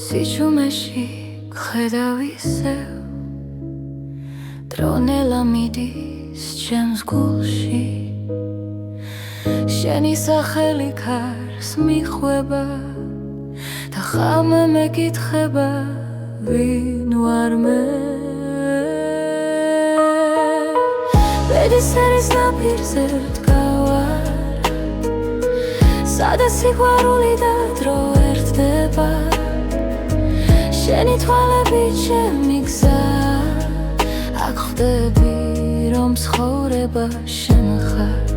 სიჩუმეში გხედავ ისევ დრონელა მიდის ჩემს გულში შენი სახელი ქარს მიხვება და ხამე მეკითხება ვინ ვარ მე ბედისერის ნაპირზე ვდგავარ სადაც სიყვარული და დრო ერთდება შენი თვალები ჩემი გზა აქ ხვდები რომ ცხოვრება შენ ხარ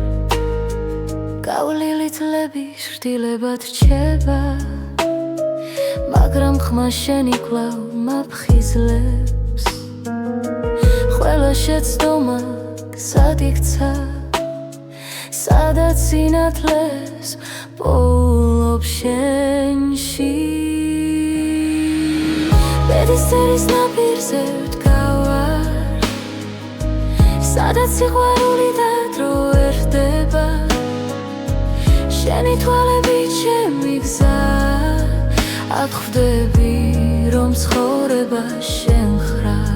გავლილი წლები შრდილებად რჩება მაგრამ ხმა შენი კვლავ მაფხიზლებს ყველა შეცდომა გზად იქცა სადაც სინათლეს პოულობ შენში ბედისერის ნაპირზე ვდგავარ სადაც სიყვარული და დრო ერთდება შენი თვალები ჩემი გზა აქ ხვდები რომ ცხოვრება შენ ხარ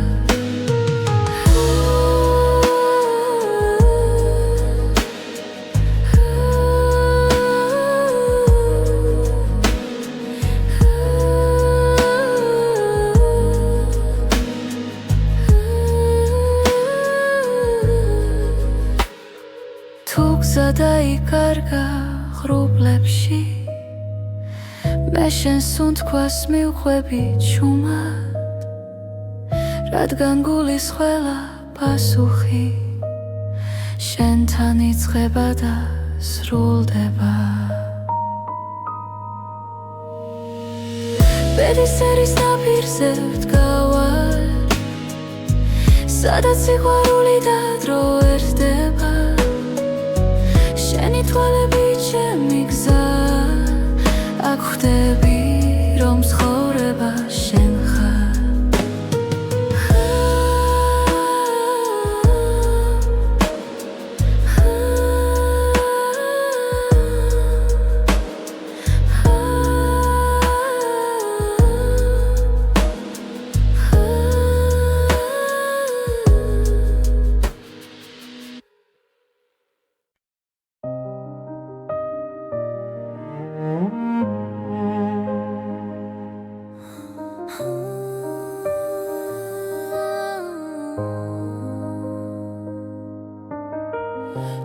გზა დაიკარგა ღრუბლებში მე შენს უნთქვას მივხვები ჩუმად რადგან გულის ყველა პასუხი შენთან იწყება და სრულდება ბედისერის ნაპირზე ვდგავარ სადაც სიყვარული და დრო ერთდება შენი თვალები ჩემი გზა აქ ხვდები რომ ცხოვრება შენ ხარ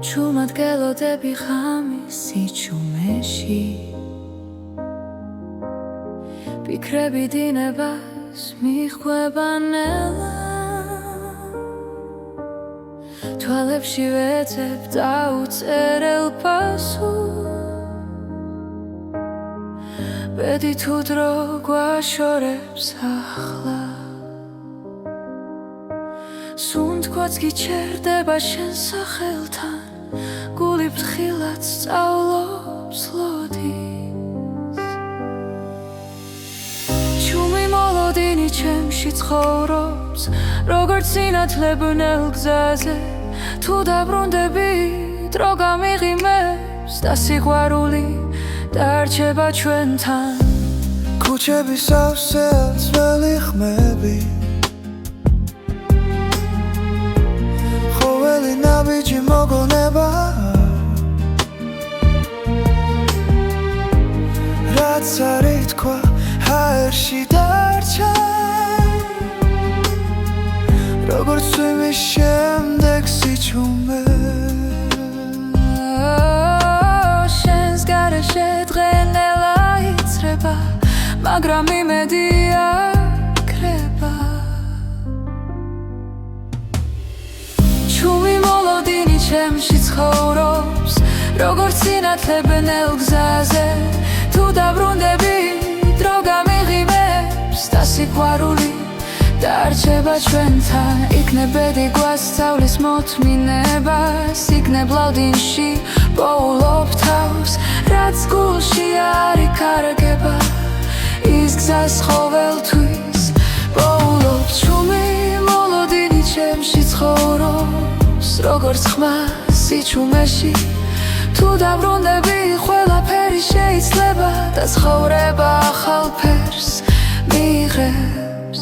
ჩუმად გელოდები ღამის სიჩუმეში ფიქრები დინებას მიხვება ნელა თვალებში ვეძებ დაუწერელ პასუხს ბედი თუ დრო გვაშორებს ახლა სუნთქვაც გიჩერდება შენ სახელთან გული ფრთხილად სწავლობს ლოდის ჩუმი მოლოდინი ჩემში ცხოვრობს როგორც სინათლე ბნელ გზაზე თუ დაბრუნდები დრო გამიღიმებს და სიყვარული დარჩება ჩვენთან ქუჩები სავსე ძველი ხმები ხოველი ნაბიჯი მოგონება რაც არ ითქვა ჰაერში დარჩა როგორც წვიმის შემდეგ სიჩუმე შენს გარეშე დღენელა იცრება მაგრამ იმედი აკრება ჩუმი მოლოდინი ჩემში ცხოვრობს როგორც სინათლე ბნელ გზაზე თუ დაბრუნდები დრო გამიღიმებს და სიყვარული დარჩება ჩვენთან იქნებ ბედი გვასწავლის მოთმინებას იქნებ ლავდინში პოულობ თავს რაც გულში არ იკარგება ის გზას ყოველთვის პოულობ ჩუმი მოლოდინი ჩემში ცხოვრობს როგორც ხმა სიჩუმეში თუ დაბრუნდები ყველაფერი შეიძლება და ცხოვრება ახალ ფერს მიიღებს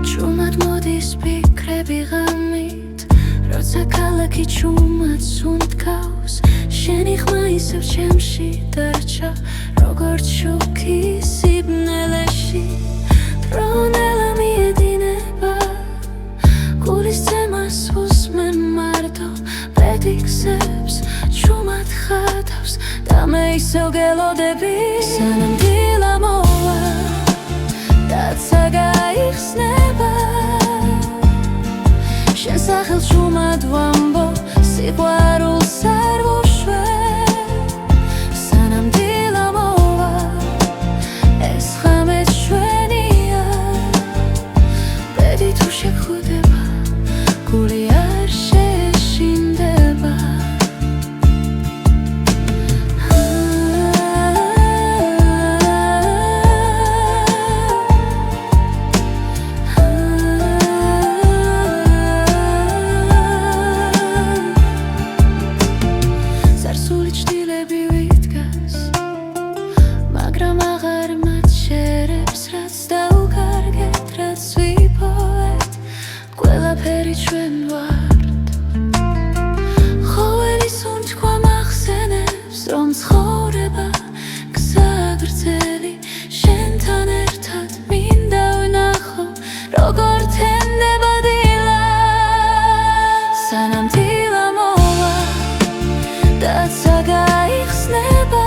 ჭუმად მოდის ფიქრები ღამით როცა ქალაქი ჭუმად სუნთქავს შენი ხმა ისევ ჩემში დარჩა როგორც შუქი სიბნელეში ფრონელა მიედინება გულის ცემას უსმენ მარტო პედიქსებს ჭუმად ხატავს და მე ისევ გელოდები სანამ დილა მოვა დაცა გაიხსნება შენ სახელს ჭუმად ვამბობ სიყვარულს არ ვუშვებ სანამ დილა მოვა ეს ღამე ჩვენია ბედი თუ შეგხვდება გული არ შეშინდება ყველაფერი ჩვენ ვართ ხოველი სუნთქვა მახსენებს რომ ცხოვრება გზა გრძელი შენთან ერთად მინდა ვნახო როგორ თენდება დილა სანამ დილა მოვა დაცა გაიხსნება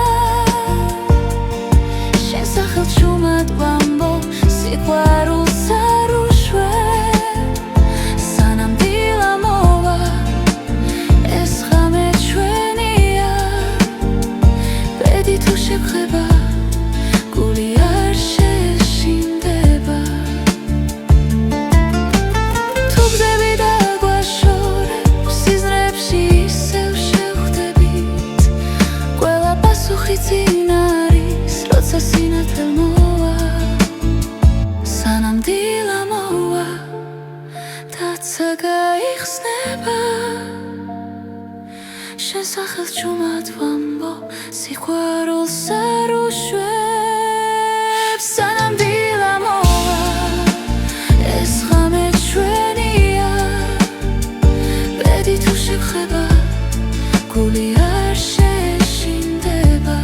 შენ სახელს ჭუმად ვამბობ სიყვარულს არ ვუშვებ სანამ დილა მოვა ეს ღამე ჩვენია ბედი თუ შეგხვდება გული არ შეშინდება თუ გზები დაგვაშორებ სიზმრებში ისევ შევხვდებით ყველა პასუხი წინ არის როცა სინათლე მოვა სანამ დილა მოვა დაცა გაიხსნება შენ სახელს ჭუმად ვამბობ სიყვარულს არ ვუშვებ სანამ დილა მოვა ეს ღამე ჩვენია ბედი თუ შეგხვდება გული არ შეშინდება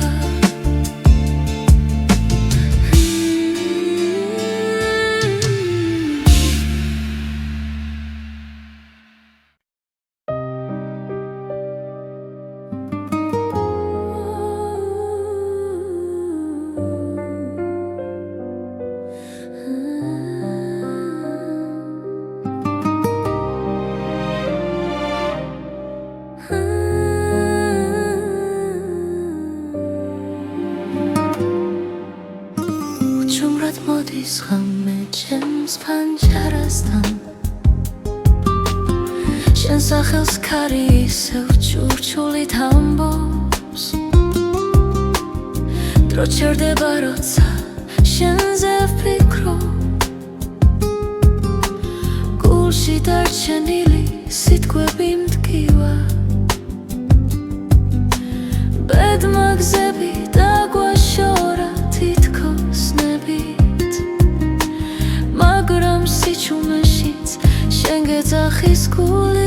ჭუმრად მოდის ღამე ჩემს ფანჯარასთან შენ სახელს ქარი ისევ ჭურჭულით ამბობს დრო ჩერდება როცა შენზე ვფიქრობ გულში დარჩენილი სიტყვები მტკივა ბედმა გზები დაგვაშორა თითქოს ნებით მაგრამ სიჩუმეშიც შენ გეძახის გული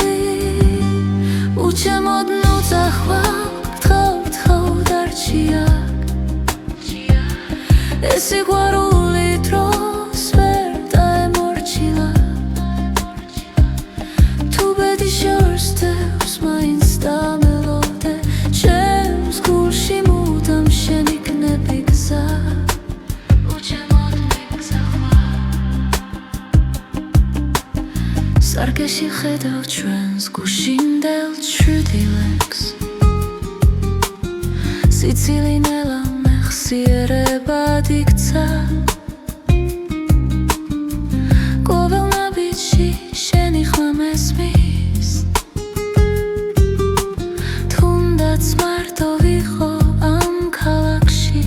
უჩემოდ ნუძახვა გთხოვ Eti ხედავ ჩვენს გუშინდელ ჩრდილებს სიცილი ნელა მეხსიერებად იქცა ყოველ ნაბიჯში შენი ხმა მესმის თუნდაც მარტო ვიყო ამ ქალაქში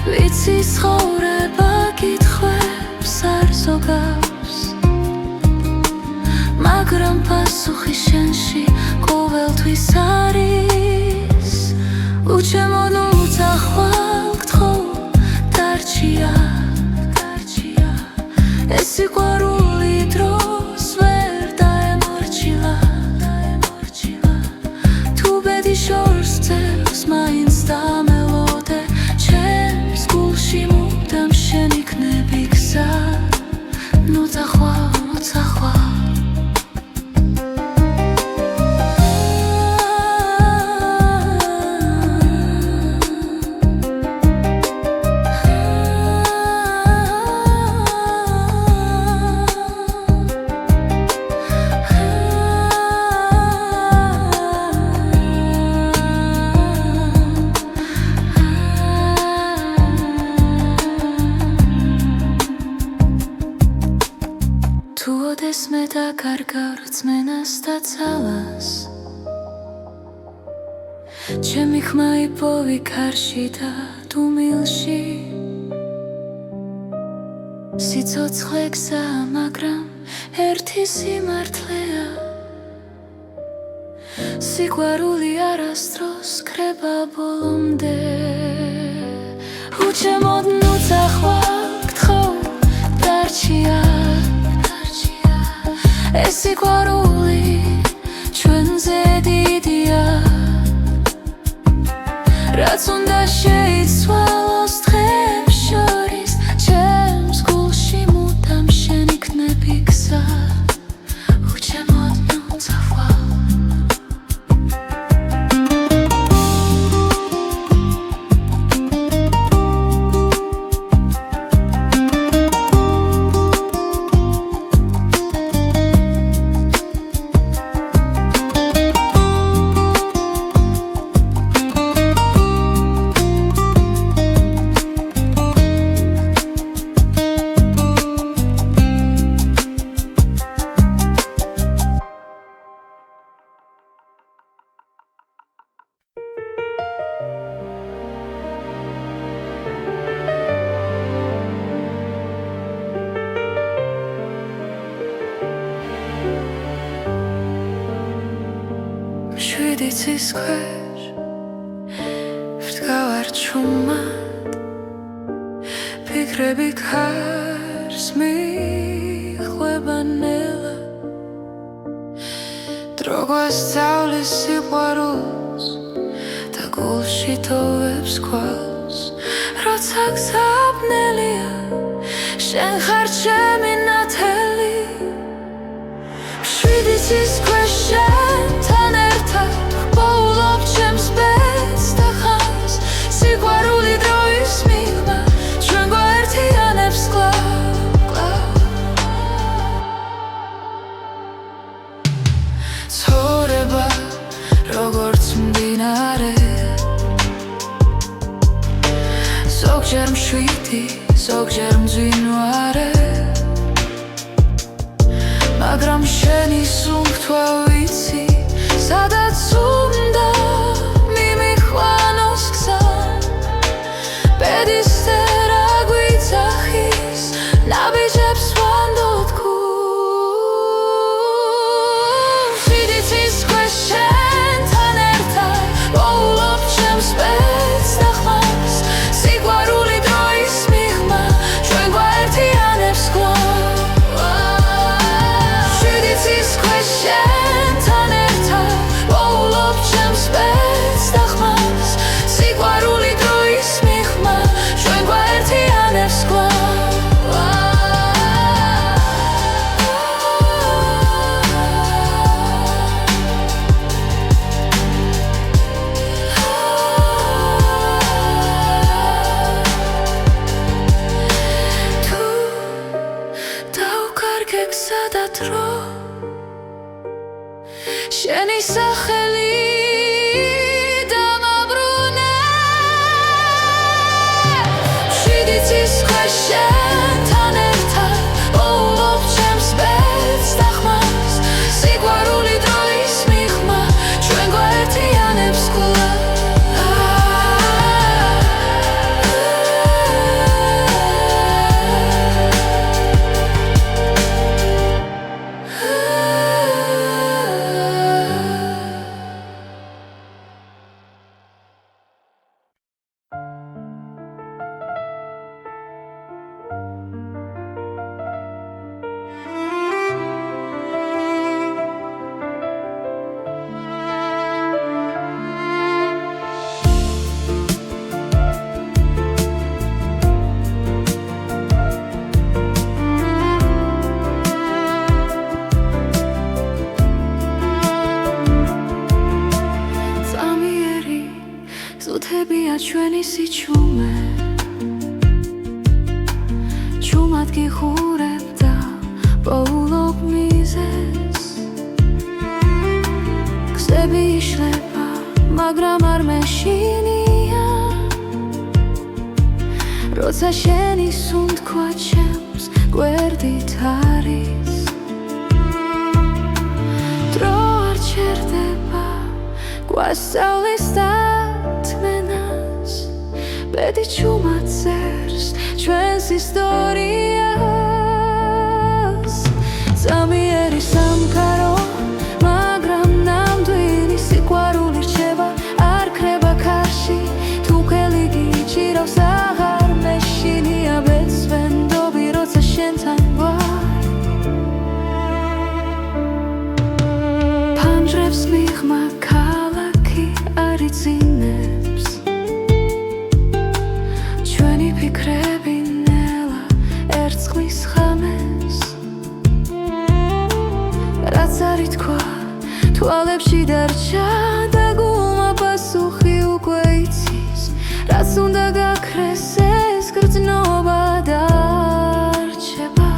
ვიცი ცხოვრება კითხვებს არ ზოგავს მაგრამ პასუხი შენში ყოველთვის არის უჩემო ნუცა ხვალ გთხოვ დარჩია ეს სიყვარული დროს ვერ დაემორჩილა თუ ბედი შორს ძევს მაინც დამელოდე ჩემს გულში მუდამ შენ იქნები გზა ნუცა ხვალ მე დაკარგავ რწმენას და ძალას ჩემი ხმა იპოვი ქარში და დუმილში სიცოცხლე გზაა მაგრამ ერთი სიმართლეა სიყვარული არასდროს კრება ბოლომდე უჩემოდ ნუცა ხვალ გთხოვ დარჩია ეს სიყვარული ჩვენზე დიდია რაც უნდა შეიცვალოს დღეებს შორის ჩემს გულში მუდამ შენ იქნები გზა უჩემოდ ნუცა ხვალ იცის ქვეშ ვდგავარ ჩუმად ფიქრები ქარს მიხვება ნელა დრო გვასწავლის სიყვარულს და გულში თოვებს ქვალს როცა გზაბნელია შენ ხარ ჩემი ნათელი მშვიდი ცის ქვეშ შენთან ერთად Poulop ჩემს ბედს და ხანს სიყვარული დროის მიღმა ჩვენ გვაერთიანებს კლავ ცხოვრება როგორც მდინარე ზოგჯერ მშვიდი ზოგჯერ მძვინვარე მაგრამ შენი სუნთქვა ვიცი სადაც უნდა მიმიხვანოს გზა ბედისწერა გვიძახის ნაბიჯებს ვანდოთ გულს მშვიდი ცის ქვეშ შენთან ერთად პოულობ ჩემს ბედს და ხმას სიყვარული დროის მიღმა ჩვენ გვაერთიანებს კვლავ მშვიდი ცის ქვეშ შენ ნათელი დამაბრუნე შვიდიცის ქვეშ შენთან ერთად ვოულობ ჩემს ბედს და ხმას სიყვარული დროის მიღმა ჩვენ გვაერთიანებს კვლავ ზუთებია ჩვენი სიჩუმე ჩუმად გიხურებ და პოულობ მიზეს გზები იშლება მაგრამ არ მეშინია როცა შენი სუნთქვა ჩემს გვერდით არის დრო არ ჩერდება გვასწავლის ბედი ჩუმად წერს ჩვენს ისტორიას ზამიერი სამყარო მაგრამ ნამდვილი სიყვარული რჩება არ ქრება ქარში თუ ხელი გიჭირავს აღარ მეშინია ბეცვენდობი როცა შენთან ვარ ფანჯრებს მიღმა ქალაქი არ იცინებს ფიქრები ნელა ერწყმის ხამეს რაც არ ითქვა თვალებში დარჩა და გულმა პასუხი უკვე იცის რაც უნდა გაქრეს ეს გრძნობა დარჩება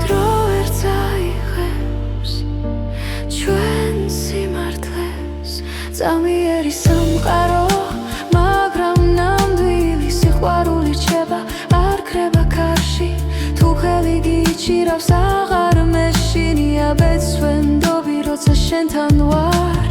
დრო ვერ წაიღებს ჩვენ სიმართლეს ზამიერი სამყარო სიყვარული რჩება არ ქრება ქარში თუ ხელი გიჭირავს აღარ მეშინია ბეცვენდობი როცა შენთან ვარ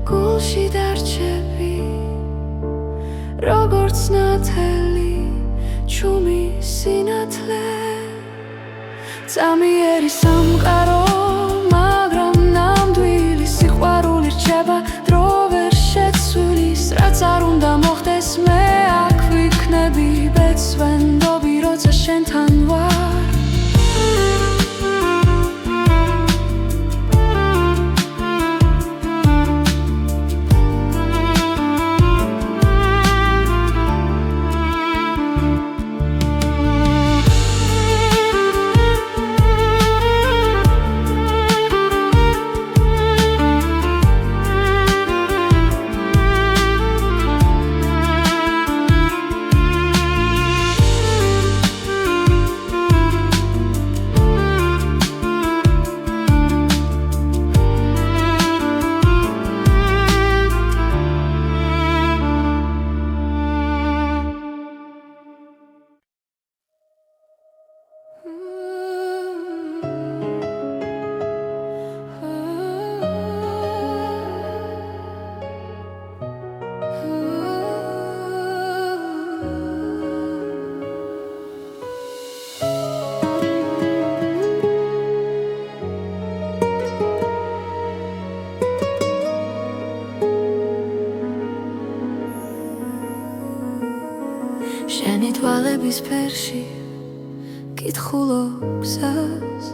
გულში დარჩები როგორც ნათელი ჩუმი სინათლე ზამიერი სამყარო მაგრამ ნამდვილი სიყვარული რჩება დრო ვერ შეცვლის რაც არ უნდა მოხდეს მე აქ ვიქნები ბეცვენდობი როცა შენთან ვარ შენი თვალების ფერში კითხულობ გზას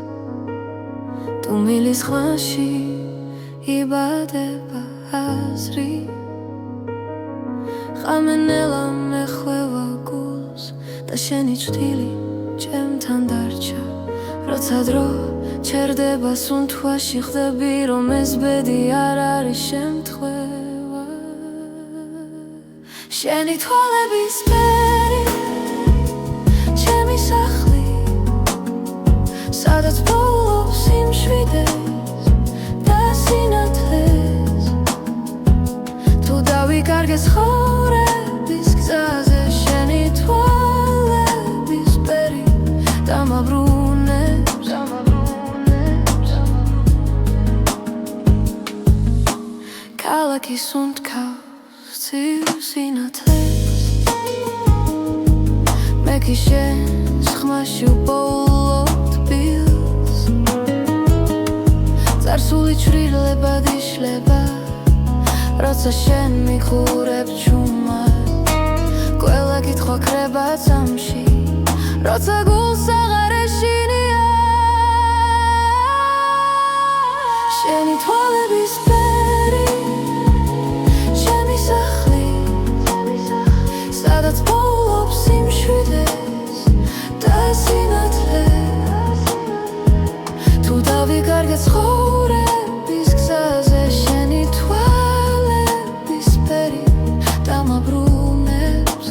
თუ მილის ხმაში იბადება აზრი ხამენელა მეხვევა გულს და შენი ჭრილი ჩემთან დარჩა როცა დრო ჩერდება სუნთქვაში ხდები რომ ეს ბედი არ არის შემთხვევა შენი თვალების ფერი ჩემი სახლი სადაც პოულობს სიმშვიდეს და სინათლეს თუ დავიკარგეს ხოვრების გზაზე შენი თვალების ფერი დამაბრუნებს ქალაქის უნთქავს ცივ სინათლეს მე კი შენს ხმაში უპოულობ თბილს წარსული ჩრდილებად იშლება როცა შენ მიხურებ ჩუმად ყველა კითხვა ქრება წამში როცა გულს აღარ ეშინია შენი თვალების ფერი ჩემი სახლი სადაც პოულობს სიმშვიდეს და სინათლეს თუ დავიკარგეთ ცხოვრების გზაზე შენი თვალების ფერი დამაბრუნებს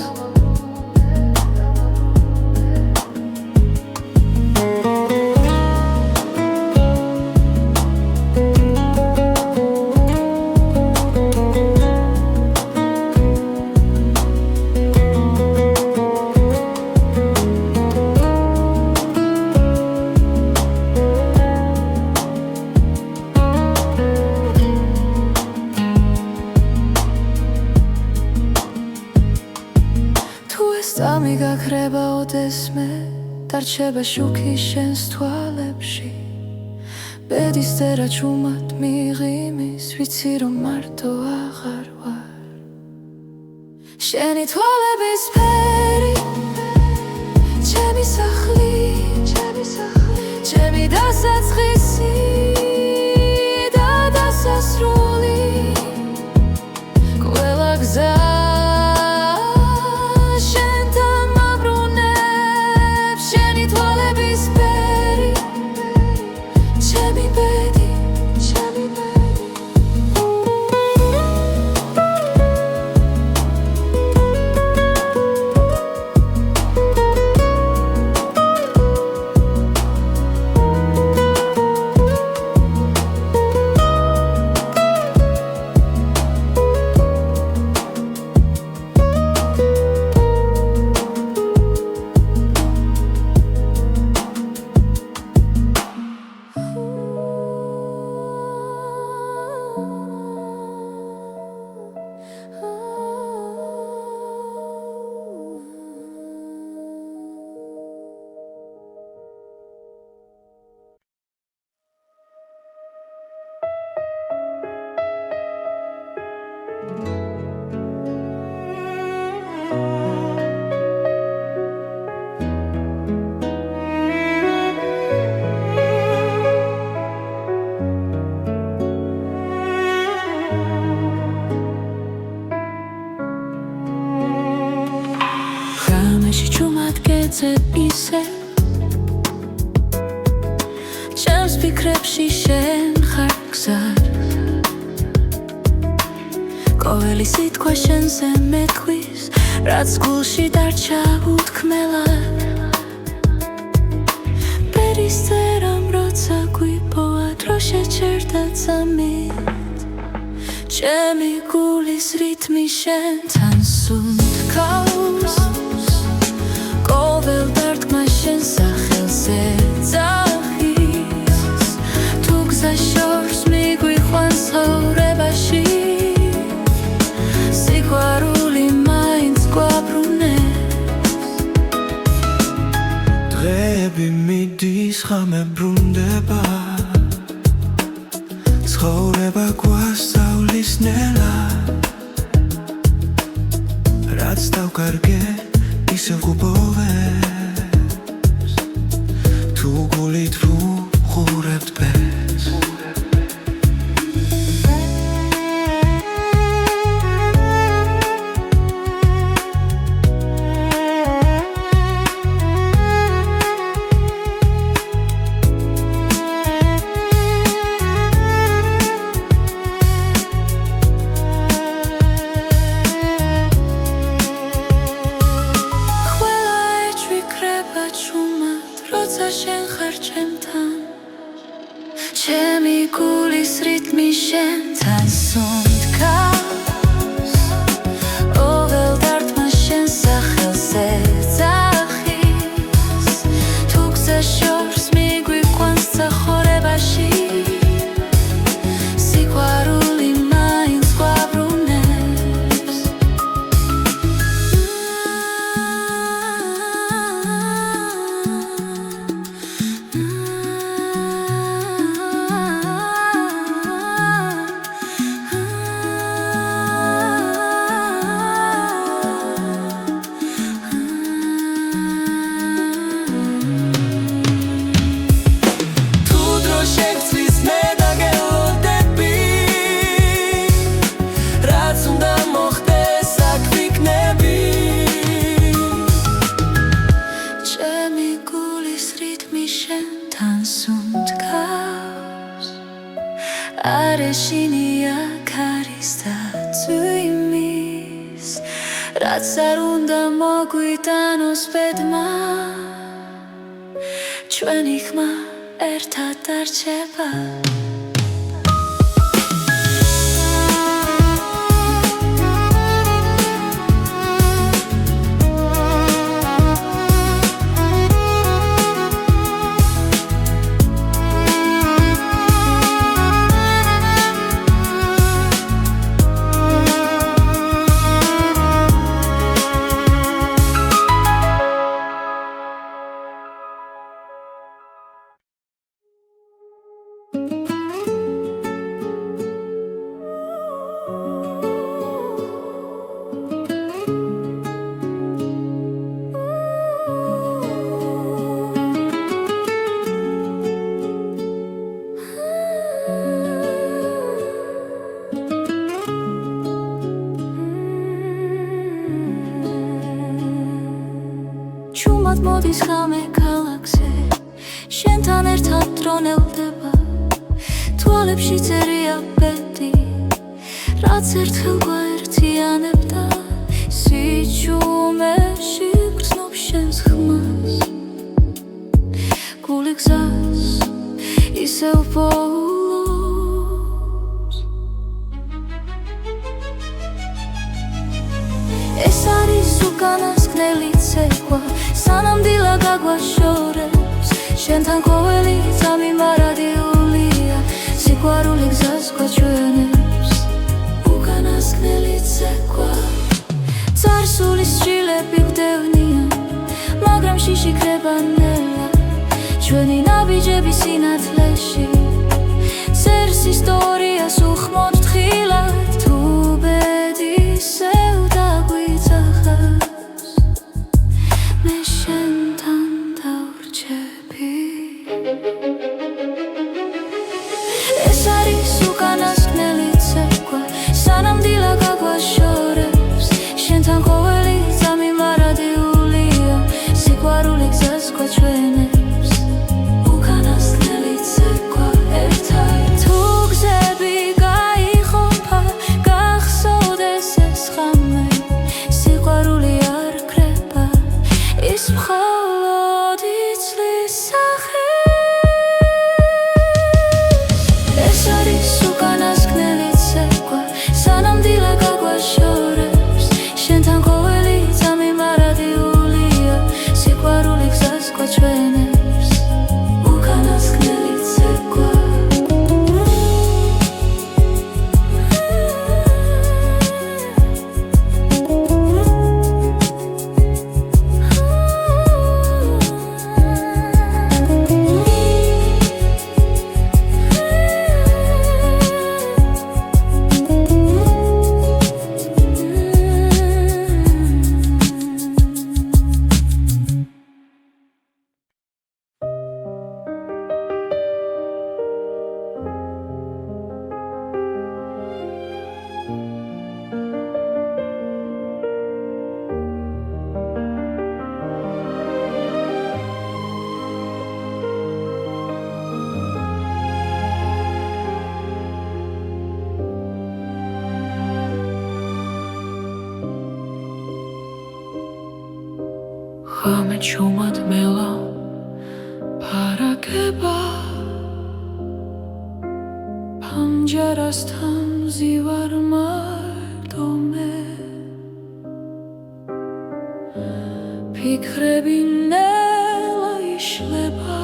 წამი გაქრება ოდესმე დარჩება შუქი შენს თვალებში ბედის წერა ჩუმად მიღიმის ვიცი რომ მარტო აღარ ვარ შენი თვალების ფერი ჩემი სახლი ჩემი დასაწყისი და დასასრული ყველა გზა ისე ჩემს ფიქრებში შენ ხარ გზად ყოველი სიტყვა შენზე მეთქვის რაც გულში დარჩა უთქმელად ბედის წერამ როცა გვიპოვა დრო შეჩერდა წამით ჩემი გულის რითმი შენთან სუნთქავს ყოველ დარტყმა შენ სახელზე ძახის თუ გზა შორს მიგვიყვანს ცხოვრებაში სიყვარული მაინც გვაბრუნებს დღეები მიდის ხამე ბრუნდება ცხოვრება გვასწავლის ნელა რაც დავკარგე ისევ გუბოვებს თუ გულით ვუხურებთ ბეს შენთან სუნთქავს ოღელ დარტყმა შენ სახელზე ძახის თუ გზა შორს მიგვიყვანს ცახურებაში სიყვარული მაინც გვაბრუნებს არეშინია ქარის და წვიმის რაც არ უნდა მოგვიტანოს ბედმა ჩვენი ხმა ერთად დარჩება ჩუმად მოდის ხამე ქალაქზე შენთან ერთად დრონელდება თვალებში წერია ბედი რაც ერთხელ გვაერთიანებდა სიჩუმეში გრძნობ შენს ხმას გული გზას ისევ პოულობს ეს არის უკანასკნელი ცეკვა სანამდვილად გაგვაშორებს შენთან ყოველი წამი მარადიულია სიყვარული გზას გვაჩვენებს უკანასკნელი ცეკვა წარსული სჯილები გვდევნიან მაგრამ შიში ქრება ნელა ჩვენი ნაბიჯები სინათლეში წერს ისტორიას უხმოდ თხილად თუ ბედი ისევ დაგვიძახავს მე შენთან დავრჩები ეს არის უკანასკნელი ცეკვა სანამდვილად გაგვაშორებს შენთან ყოველი წამი მარადიულია სიყვარული გზას გვაჩვენებს უკანასკნელი ცეკვა ერთად თუ გზები გაიხომფა გახსოვდეს ეს ხამე სიყვარული არ ქრება ის მხოლოდ იცლის სახეს ეს არის უკანასკნელი ცეკვა სანამდვილად გაგვაშორებს შენთან ყოველი წამი მარადიულია სიყვარული გზას გვაჩვენებს უკანასკნელი ცეკვა ხამე ჩუმად მელა ფარაგება ფანჯარა ჭორასთან მზივარ მარტო მე ფიქრები ნელა იშლება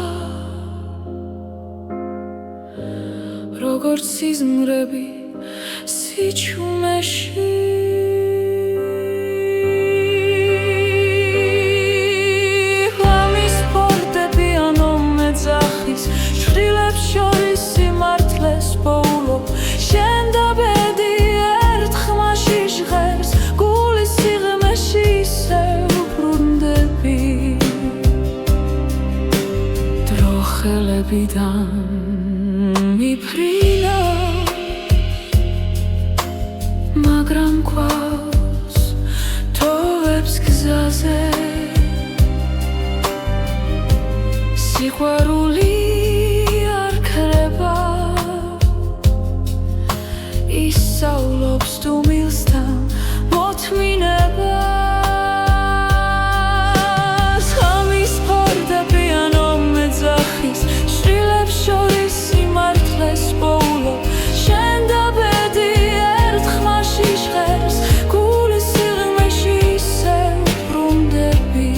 როგორც სიზმრები სიჩუმეში შვილებს შორის სიმართლეს პოულობ შენ და ბედი ერთ ხმაში ჟღერს გულის სიღრმეში ისევ ბრუნდები დრო ხელებიდან მიფრინა მაგრამ გვაქვს თოვებს გზაზე სიყვარული ისავლობს თუმილსთან მოთმინებას ღამის ფარდები ანო მეძახის შვილებს შორის სიმართლეს პოულობ შენ და ბედი ერთ ხმაში ჟღერს გულის სიღრმეში ისევ ბრუნდები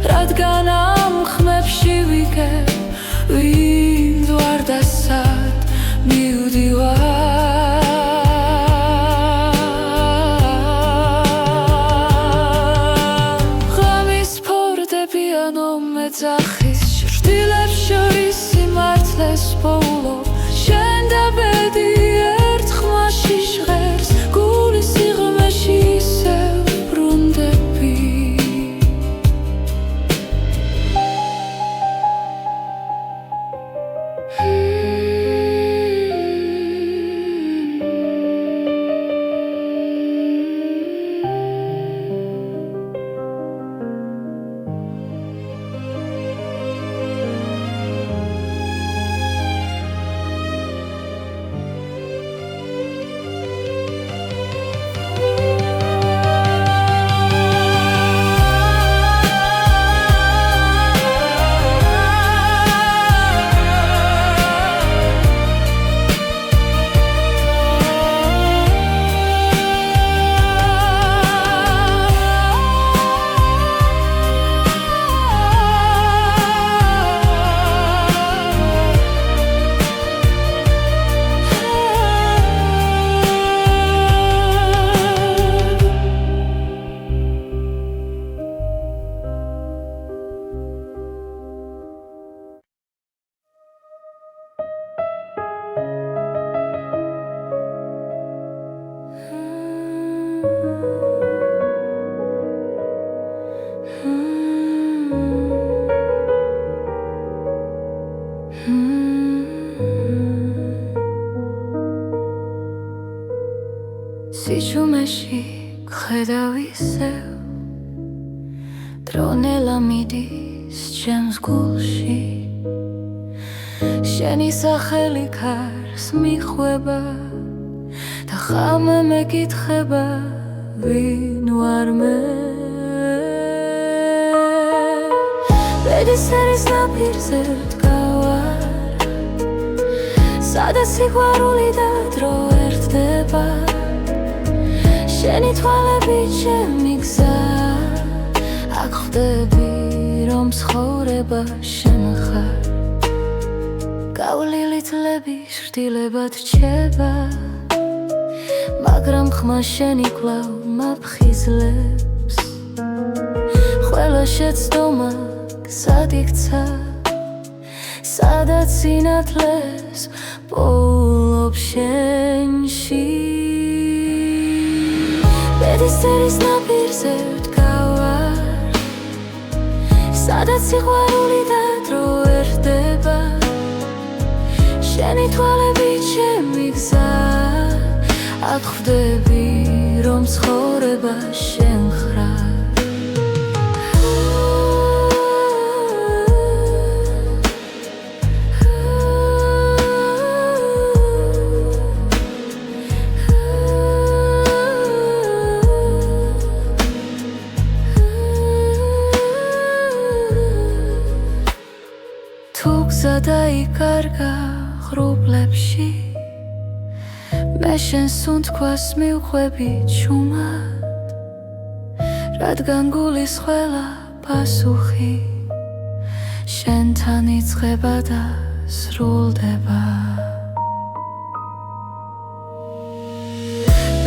რადგან ამ ხმებში ვიგებ ვინ ვარ და სად მივდივარ ღამის ფორდები ანო მეძახის შვილებს შორის სიმართლეს პოულობ შენ და ბედი ერთ ხმაში ჟღერს გულის სიღრმეში ისევ ბრუნდები სიჩუმეში გხედავ ისევ დრონელა მიდის ჩემს გულში შენი სახელი ქარს მიხვება და ხამე მეკითხება ვინ ვარ მე ბედის ერის ნაპირზე ვდგავარ სადაც სიყვარული და დრო ერთდება შენი თვალები ჩემი გზა აქ ხვდები რომ ცხოვრება შენ ხარ გავლილი თლები შრდილებად რჩება მაგრამ ხმა შენი კვლავ მაფხიზლებს ყველა შეცდომა გზად იქცა სადაც სინათლეს პოულობ შენში ბედის ერის ნაპირზე ვდგავარ სადაც სიყვარული და დრო ერთდება შენი თვალები ჩემი გზა აქ ხვდები რომ ცხოვრება შენ ხარ გზა დაიკარგა ღრუბლებში მე შენს უნთქვას მივხვები ჩუმად რადგან გულის ყველა პასუხი შენთან იწყება და სრულდება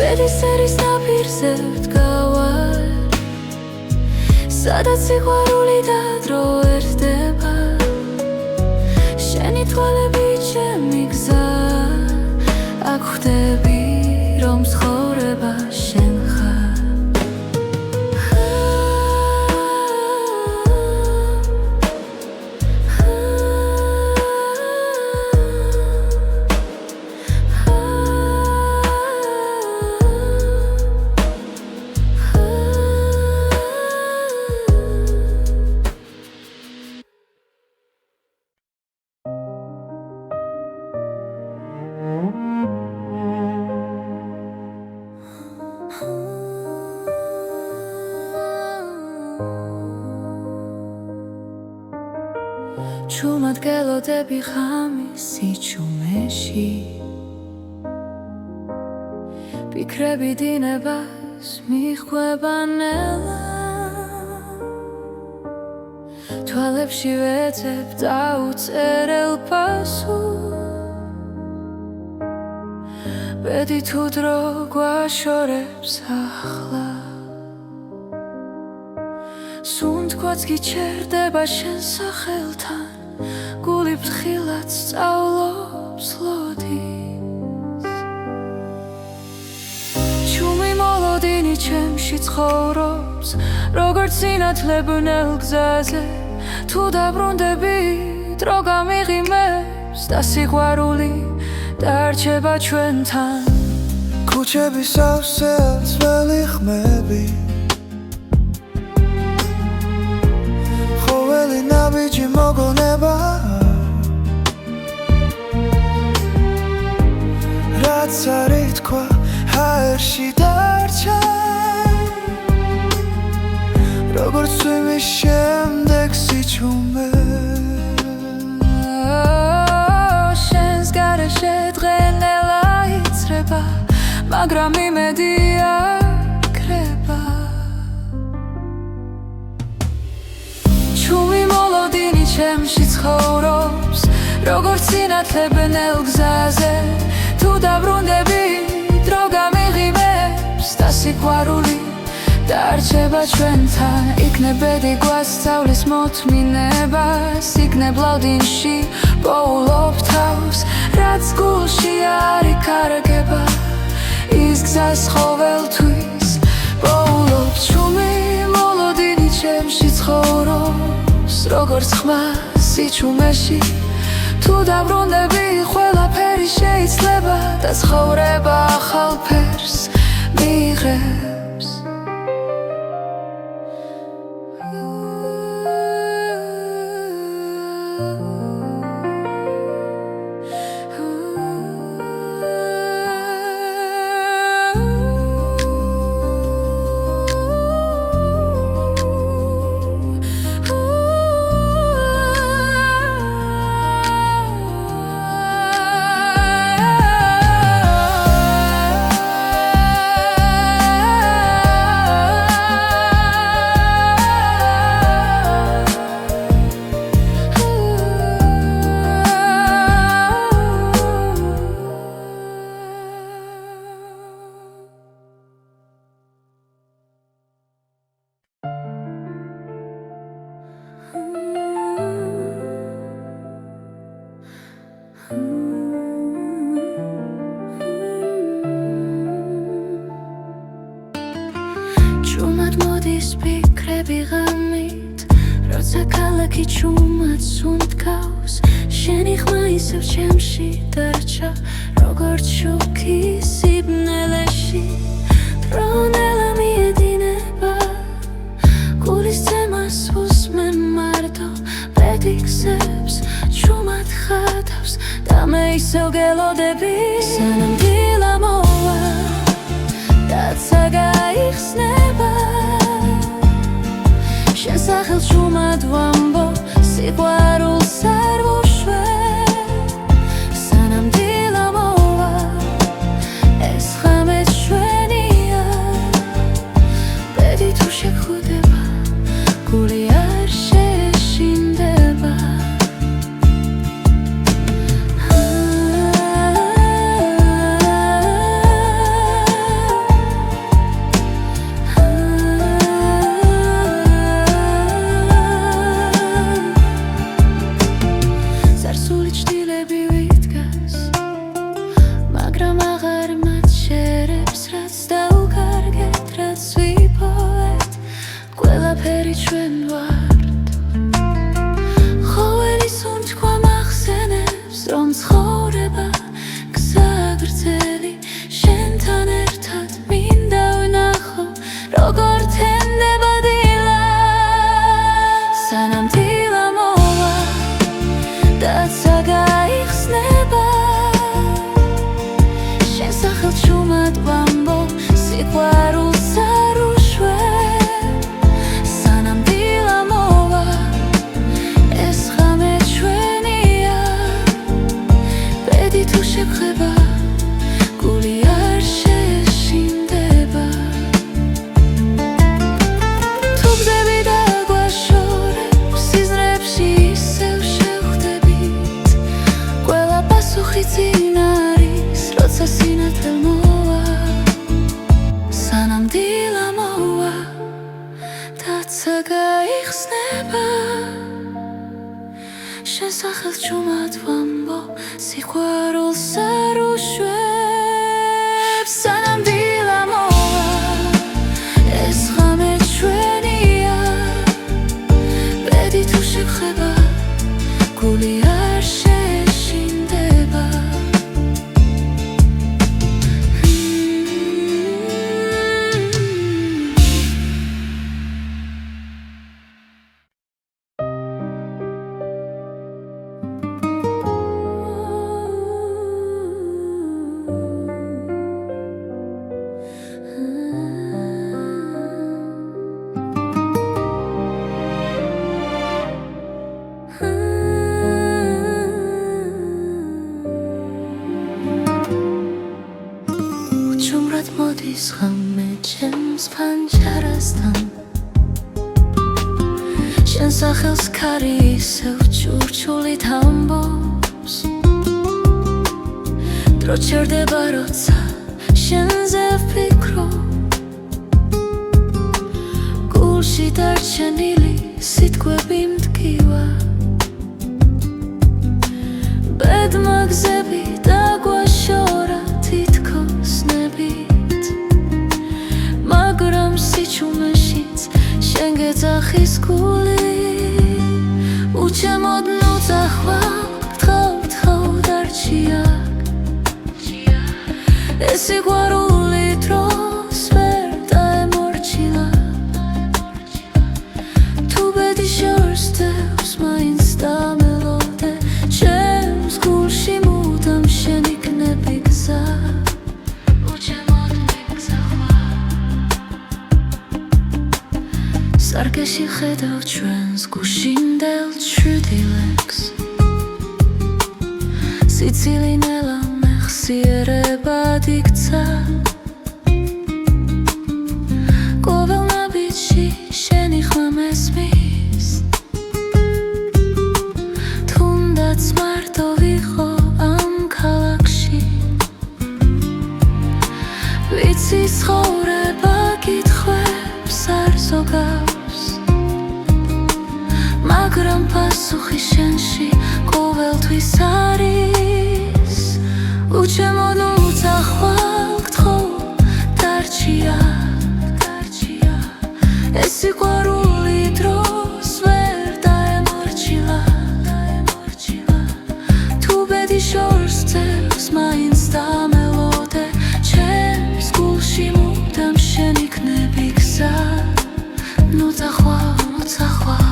ბედისერის ნაპირზე ვდგავარ სადაც სიყვარული და დრო ერთდება შენი თვალები ჩემი გზა აქ ხვდები რომ ცხოვრება შენ ხარ ჩუმად გელოდები ღამის სიჩუმეში ფიქრები დინებას მიხვება ნელა თვალებში ვეძებ დაუწერელ პასუხს ბედი თუ დრო გვაშორებს ახლა სუნთქვაც გიჩერდება შენ სახელთან გული ფრთხილად სწავლობს ლოდის ჩუმი მოლოდინი ჩემში ცხოვრობს როგორც სინათლებნელ გზაზე თუ დაბრუნდები დრო გამიღიმებს და სიყვარული დარჩება ჩვენთან ქუჩები სავსე ძველი ხმები ხოველი ნაბიჯი მოგონება რაც არ ითქვა ჰაერში დარჩა როგორც წვიმის შემდეგ სიჩუმე შენს გარეშე დღენელა იცრება მაგრამ იმედი აქრება ჩუმი მოლოდინი ჩემში ცხოვრობს როგორც სინათლებნელ გზაზე თუ დაბრუნდები დრო გამიღიმებს და სიყვარული დარჩება ჩვენთან იქნებ ბედი გვასწავლის მოთმინებას იქნებ ლავდინში პოულობ თავს რაც გულში არ იკარგება ის გზას ყოველთვის პოულობ ჩუმი მოლოდინი ჩემში ცხოვრობს როგორც ხმა სიჩუმეში თუ დაბრუნდები ყველაფერი შეიძლება და ცხოვრება ახალ ფერს მიიღებს ჩუმად მოდის ფიქრები ღამით როცა ქალაქი ჩუმად სუნთქავს შენი ხმა ისევ ჩემში დარჩა როგორც შუქი სიბნელეში დრონელა მიედინება გულის ცემას უსმენ მარტო ბედი გზებს ჩუმად ხატავს და მე ისევ გელოდები სანამ დილა მოვა დაცა გაიხსნება შენ სახელს ჩუმად ვამბობ სიყვარულს არ ვუშვებ მუხი წინ არის, როცა სინათლე მოვა, სანამ დილა მოვა, დაცა გაიხსნება. შენ სახელს ჭუმად ვამბობ, სიყვარულს არ უშვებს. სანამ დილა მოვა, ეს ღამე ჩვენია. ბედი თუ შეგხება, გული არ შეშინდება. უჩუმრად მოდის ღამე ჩემს ფანჯარასთან, შენ სახელს ქარი ისევ ჩურჩულით ამბობს. დრო ჩერდება, როცა შენზე ვფიქრობ, გულში დარჩენილი სიტყვები მტკივა. ბედმა გზები დაგვაშორა თითქოს ნებით, მაგრამ სიჩუმეშიც შენ გეძახის გული. უჩემოდ ნუ წახვალ, გთხოვ დარჩია. ეს სიყვარული დროს ვერ დაემორჩილა. თუ ბედი შორს დევს, მაინც დამელოდე, ჩემს გულში მუდამ შენ იქნები გზა. უჩემოდ მიგზახვარ, სარკეში ხედავ ჩვენს გუშინდელ ჩრდილებს. სიცილი ნელა მეხსიერებად იქცა, ყოველ ნაბიჯში შენი ხმა მესმის. თუნდაც მარტო ვიყო ამ ქალაქში, ვიცი ცხოვრება კითხვებს არ ზოგავს, მაგრამ პასუხი შენში ყოველთვის არის. უჩემოდ ნუ წახვალ, გთხოვ დარჩია. ეს სიყვარული დროს ვერ დაემორჩილა. თუ ბედი შორს ძევს, მაინც დამელოდე, ჩემს გულში მუდამ შენ იქნები გზა. ნუ წახვალ, ნუ წახვალ.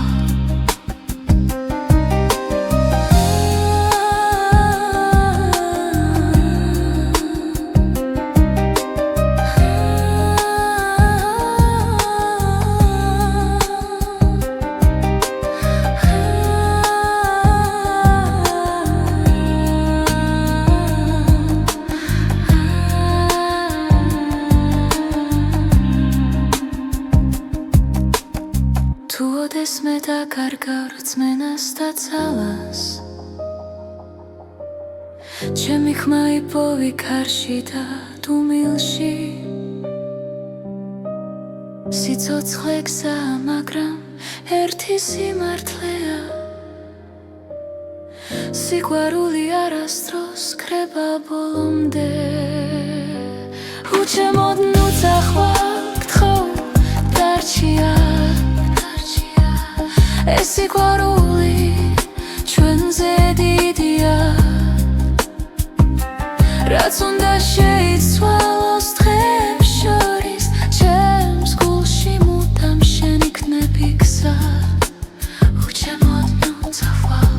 თუ ოდესმე დაკარგავ რწმენას და ძალას, ჩემი ხმა იპოვი ქარში და დუმილში. სიცოცხლე გზაა, მაგრამ ერთი სიმართლეა. სიყვარული არასდროს კრება ბოლომდე. უჩემოდ ნუ წახვალ, გთხოვ დარჩია. ეს სიყვარული ჩვენზე დიდია, რაც უნდა შეიცვალოს დღეებს შორის, ჩემს გულში მუდამ შენ იქნები გზა. უჩემოდ ნუ წახვალ.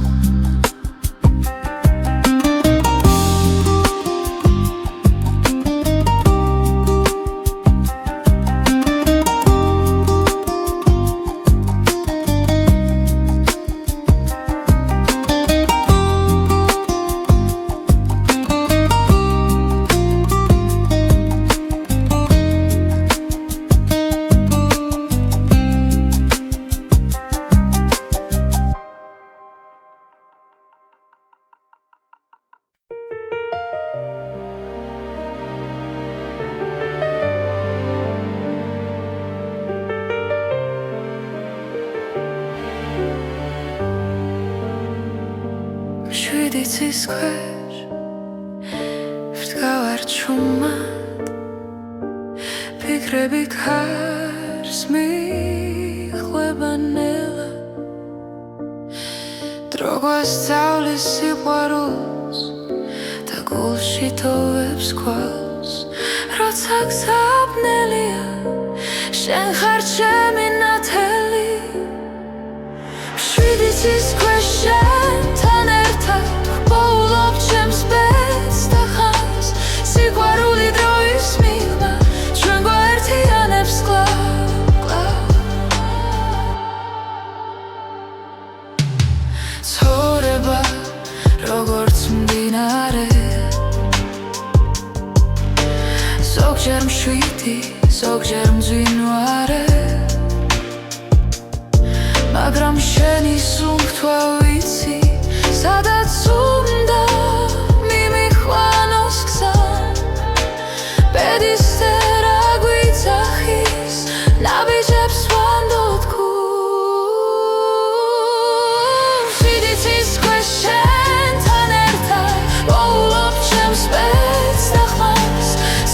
შვიდიცის ქვეშ ვდგავარ ჩუმად ფიქრები ქარს მიხვება ნელა დრო გვასწავლის სიყვარულს და გულში თოვებს ქვალს როცა გზაბნელია შენ ხარ ჩემი ნათელი შვიდიცის ქვეშ შენთან ერთად ვპოულობ ჩემს ბედს და ხანს სიყვარული დროის მიღმა ჩვენ გვაერთიანებს კლავ ცხოვრება როგორც მდინარე ზოგჯერ მშვიდი ზოგჯერ მძვინვარე მაგრამ შენი სუნთქვა ვიცი სადაც უნდა მიმიხვანოს გზა ბედისწერა გვიძახის ნაბიჯებს ვანდოთ გულს შვიდიცის ქვეშ შენთან ერთად ვპოულობ ჩემს ბედს და ხმას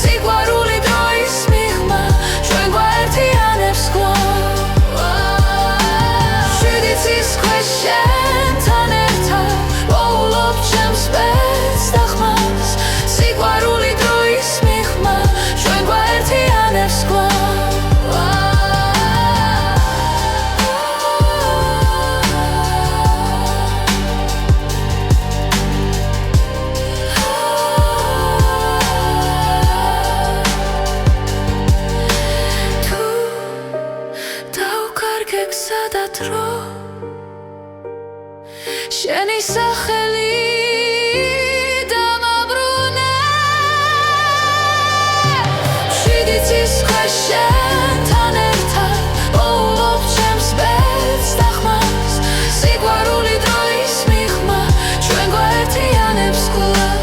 სიყვარული დროის მიღმა ჩვენ გვაერთიანებს შვიდიცის ქვეშ შენთან ერთად ვპოულობ ჩემს ბედს და ხმას სიყვარული დროის მიღმა ჩვენ გვაერთიანებს თუ დავკარგე გზა და დრო შენი სახელი დამაბრუნე შვიდიცის ქვეშ შენთან ერთად ვპოულობ ჩემს ბედს და ხმას სიყვარული დროის მიღმა ჩვენ გვაერთიანებს კვლავ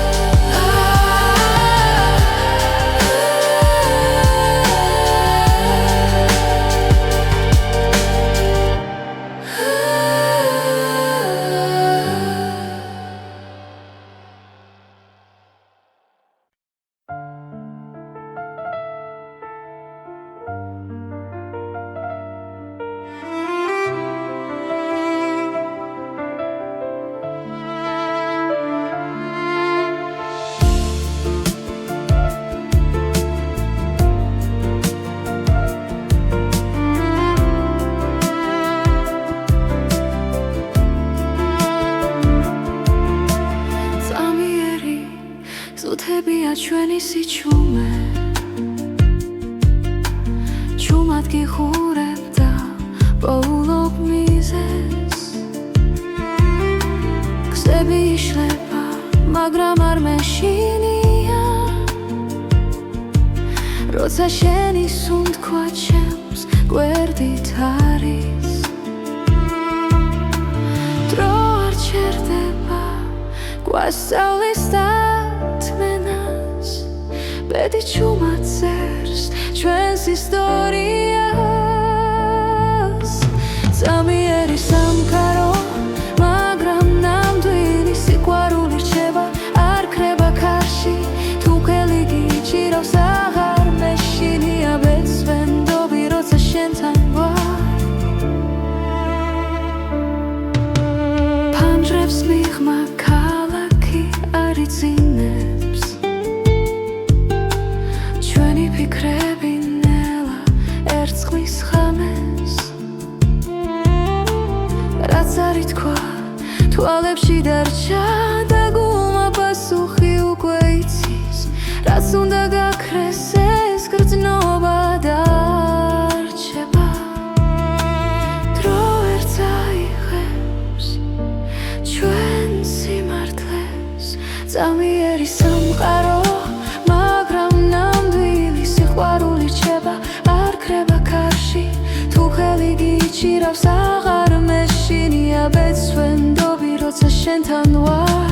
ზუთებია ჩვენი სიჩუმე ჩუმად გიხურებ და პოულობ მიზეს გზები იშლება მაგრამ არ მეშინია როცა შენი სუნთქვა ჩემს გვერდით არის დრო არ ჩერდება გვასწავლის ბედი ჩუმად წერს ჩვენს ისტორიას წამიერი სამყარო მაგრამ ნამდვილი სიყვარული რჩება არ ქრება ქარში თუ ხელი გიჭირავს აღარ მეშინია ბედსვენდობი როცა შენთან ვარ ფანჯრებს მიღმა ქალაქი არ იწინებს ფიქრები ნელა ერწყმის ხამეს რაც არ ითქვა თვალებში დარჩა და გულმა პასუხი უკვე იცის რაც უნდა გაქრეს ეს გრძნობა დარჩება დრო ვერ წაიღებს ჩვენ სიმართლეს წამიერი სამყარო სიყვარული რჩება არ ქრება ქარში თუ ხელი გიჭირავს აღარ მეშინია ბედსვენდობი როცა შენთან ვარ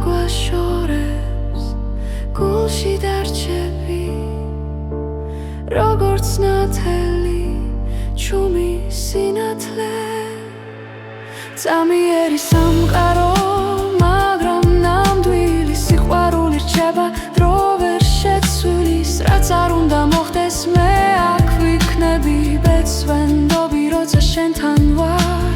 გვაშორებს გულში დარჩები როგორც ნათელი ჩუმი სინათლე წამიერი სამყარო მაგრამ ნამდვილი სიყვარული რჩება დრო ვერ შეცვლის რაც არ უნდა მოხდეს მე აქ ვიქნები ბეცვენდობი როცა შენთან ვარ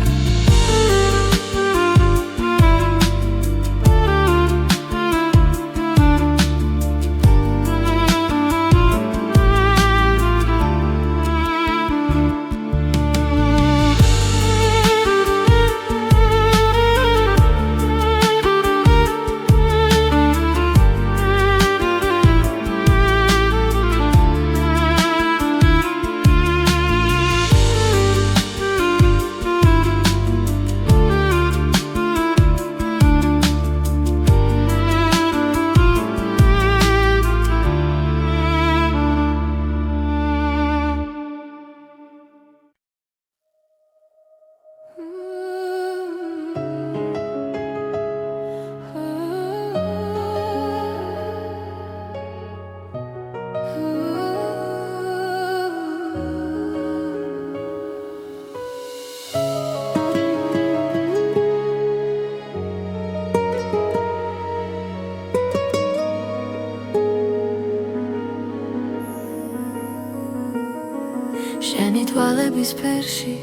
შენი თვალების ფერში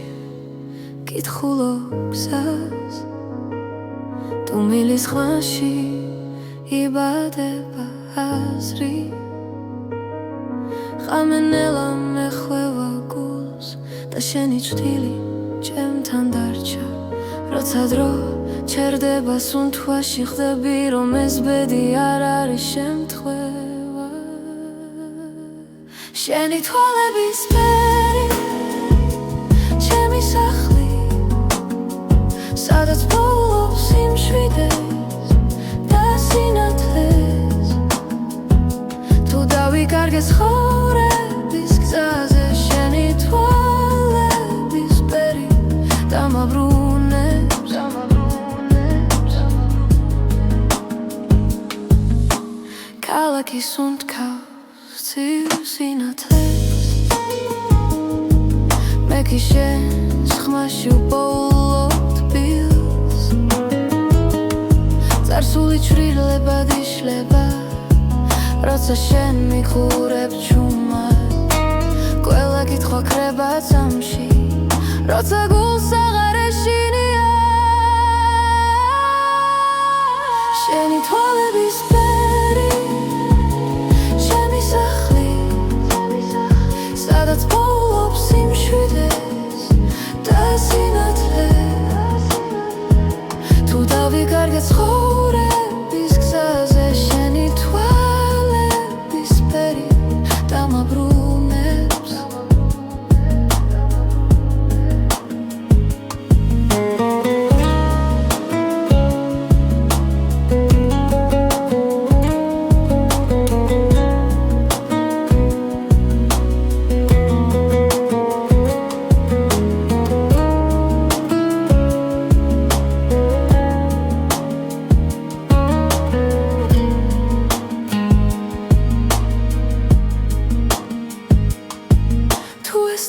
კითხულობ გზას თუ მილის ხვანში იბადება აზრი ხამენელა მეხვევა გულს და შენი ჭრილი ჩემთან დარჩა როცა დრო ჩერდება სუნთქვაში ხდები რომ ეს ბედი არ არის შემთხვევა შენი თვალების ფერი ჩემი სახლი სადაც პოულობს სიმშვიდეს და სინათლეს თუ დავიკარგე ცხოვრების გზაზე შენი თვალების ფერი დამაბრუნებს ქალაქის სუნთქავს ცივ სინათლეს მე კი შენს ხმაში უპოულობ თბილს წარსული ჩრდილებად იშლება როცა შენ მიყურებ ჩუმად ყველა კითხვა ქრება წამში როცა გულს აღარ ეშინია შენი თვალების ფერი ჩემი სახლი სადაც პოულობს სიმშვიდეს და სინათლეს თუ დავიკარგე ცხოვრების გზაზე შენი თვალების ფერი დამაბრუნებს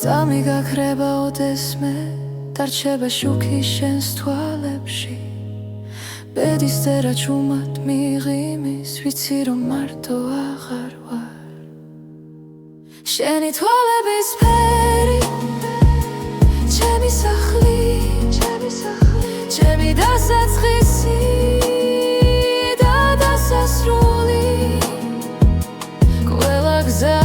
წამი გაქრება ოდესმე დარჩება შუქი შენს თვალებში ბედის წერა ჩუმად მიღიმის ვიცი რომ მარტო აღარ ვარ შენი თვალების ფერი ჩემი სახლი ჩემი დასაწყისი და დასასრული ყველა გზა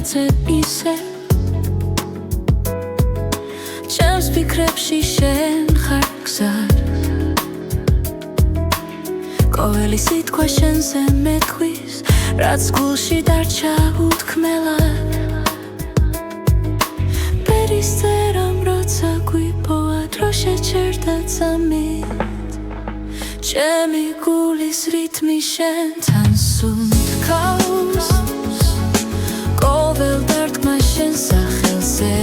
ვერცე ისე ჩემს ფიქრებში შენ ხარ გზად ყოველი სიტყვა შენზე მეთქვის რაც გულში დარჩა უთქმელად პერისტერამ როცა გვიპოვა დრო შეჩერდა წამით ჩემი გულის რითმი შენთან სუნთქავს ყოველ დარტყმა შენ სახელზე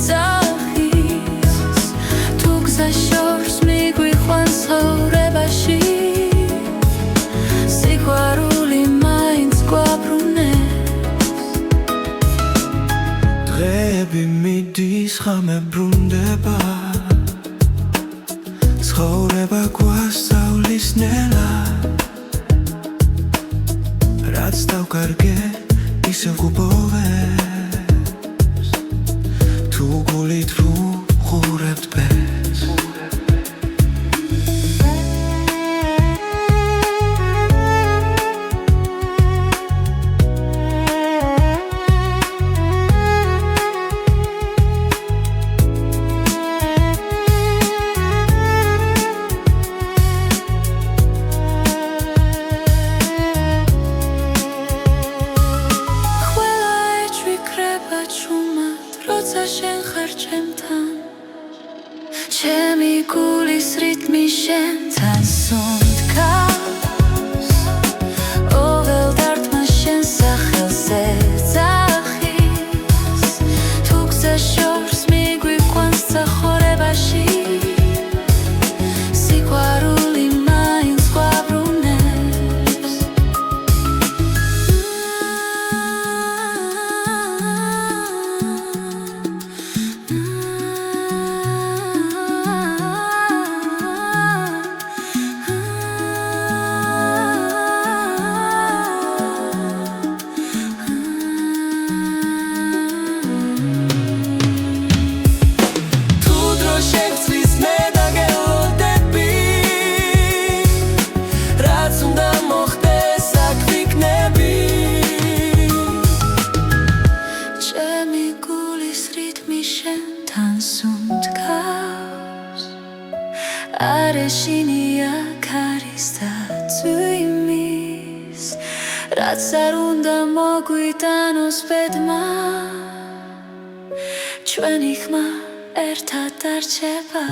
ძახის თუ გზა შორს მიგვიყვანს ცხოვრებაში სიყვარული მაინც გვაბრუნებს დღეები მიდის ხამე ბრუნდება ცხოვრება გვასწავლის ნელა რაც დავკარგე ისევ გუბოვებს თუ გულით ვუყურებთ ბეს როცა შენ ხარ ჩემთან ჩემი გულის რითმი შენთან სუნთქავს ყოველ დარტყმა შენ სახელზე ძახის თუ გზა შორს მიგვიყვანს ცხოვრებაში სიყვარული მაინც გვაბრუნებს არეშინია ქარის და წვიმის რაც არ უნდა მოგვიტანოს ბედმა ჩვენი ხმა ერთად დარჩება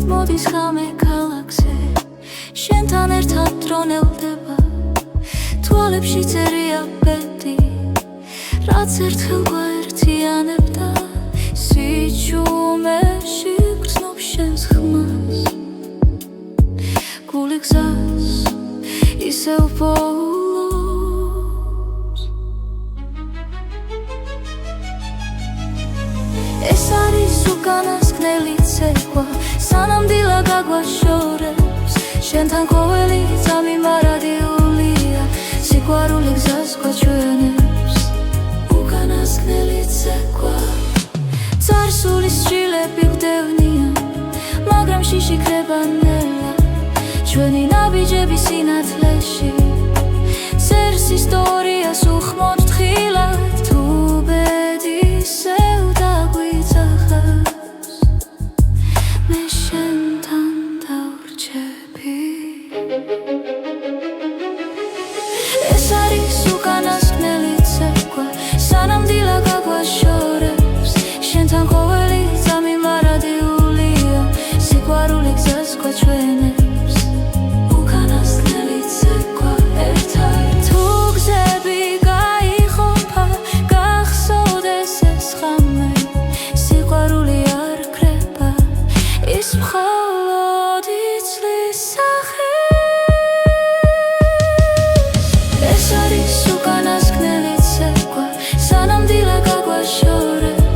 მოდის ხამე ქალაქზე შენთან ერთად დრონელდება თვალებში წერია ბედი რაც ერთხელ გვაერთიანებდა სიჩუმეში გრძნობ შენს ხმას გული გზას ისევ პოულობს ეს არის უკანასკნელი ცეკვა სანამდვილად გაგვაშორებს შენთან ყოველი წამი მარადიულია სიყვარული გზას გვაჩვენებს უკანასკნელი ცეკვა წარსულის სჯილები გვდევნიან მაგრამ შიში ქრება ნელა ჩვენი ნაბიჯები სინათლეში წერს ისტორიას უხმოდ თხილად თუ ბედი ისევ დაგვიძახავს მე შენთან დავრჩები ეს არის უკანასკნელი ცეკვა სანამდვილად გაგვაშორებს შენთან ყოველი წამი მარადიულია სიყვარული სახე